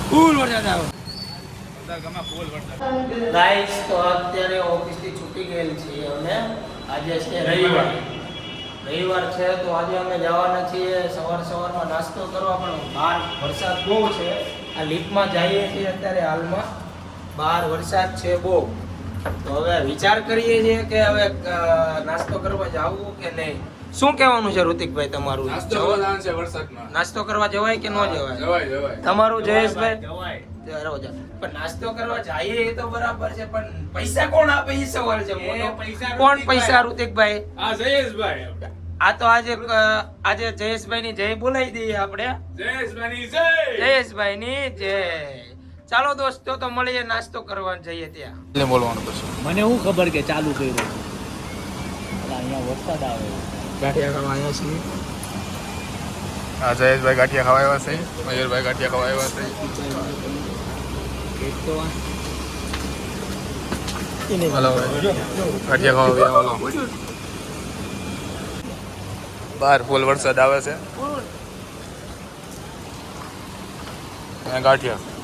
ફૂલ વરસાદ આવે ગાઈસ તો અત્યારે ઓફિસથી છૂટી ગયેલ છીએ અને આજે છે રવિવાર છે તો આજે અમે જવાના છીએ સવારમાં નાસ્તો કરવા પણ બહાર વરસાદ બહુ છે આ લીફમાં જઈએ છીએ અત્યારે હાલમાં બહાર વરસાદ છે બહુ તો હવે વિચાર કરીએ છીએ કે હવે નાસ્તો કરવા જવું કે નહીં શું કહેવાનું છે ઋતિકભાઈ તમારું નાસ્તો કરવા જવાય કે ન જવાય તમારું જયેશભાઈ પણ નાસ્તો કરવા જઈએ એ તો બરાબર છે પણ પૈસા કોણ આપે એ સવાલ છે કોણ પૈસા ઋતિકભાઈ આ તો આજે જયેશભાઈ ની જય બોલાવી દઈએ આપણે જયેશભાઈ ની જય ચાલો દોસ્તો તો મળીએ નાસ્તો કરવા જઈએ ત્યાં બોલવાનું પછી મને શું ખબર કે ચાલુ કર્યું અહીંયા વરસાદ આવે ગાંઠિયા ખાવા આવ્યા છીએ જયેશભાઈ ગાંઠિયા ખાવા આવ્યા છે મયુરભાઈ ગાંઠિયા ખાવા આવ્યા છે હલો ગાંઠિયા ખાવા બોલો બહાર ફૂલ વરસાદ આવે છે ગાંઠિયા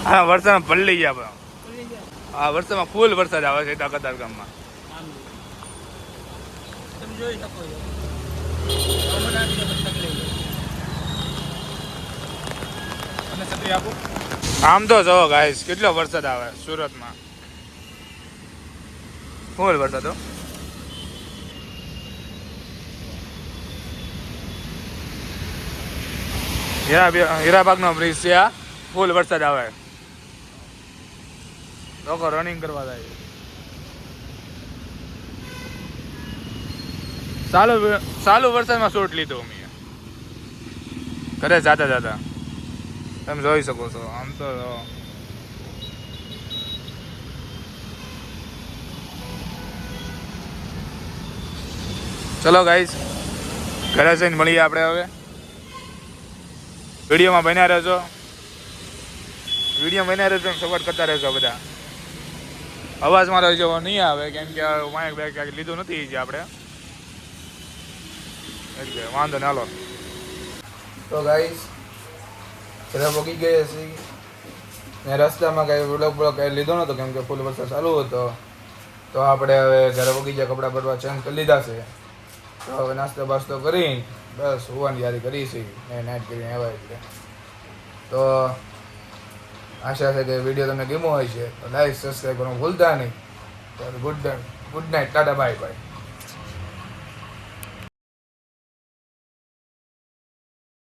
હા વરસાદમાં પલળી ગયા હા વરસાદમાં ફૂલ વરસાદ આવે છે કતાર ગામમાં જોઈ શકો છો આમ તો જો ગાઈસ કેટલો વરસાદ આવે સુરતમાં ફૂલ વરસાદ હો હીરાબાગનો બ્રિજ છે આ ફૂલ વરસાદ આવે લોકો રનિંગ કરવા જાય ચાલુ વરસાદમાં શૂટ લીધું મેં ઘરે જાતા તમે જોઈ શકો છો આમ તો ચલો ગાઈસ ઘરે જઈને મળીએ આપણે હવે વિડીયોમાં બન્યા રહેજો સપોર્ટ કરતા રહેજો બધા અવાજ મારો જો નહીં આવે કેમ કે માઇક બેગ લીધું નથી જે આપણે એટલે વાંધો ના લો તો ગાઈસ ઘરે પહોંચી ગયા છીએ ને રસ્તામાં કાંઈ વ્લોગ કાંઈ લીધો નહોતો કેમ કે ફૂલ વરસાદ ચાલુ હતો તો આપણે હવે ઘરે પહોંચી ગયા કપડાં બપડા ચેન્જ કરી લીધા છે તો હવે નાસ્તો બાસ્તો કરી બસ હોવાની યાદી કરી છે નાઇટ કરીને આવ્યા એટલે તો આશા છે કે વિડીયો તમને ગમ્યો હોય છે તો લાઈક સબસ્ક્રાઈબ કરવાનું ભૂલતા નહીં તો good night Tata bye bye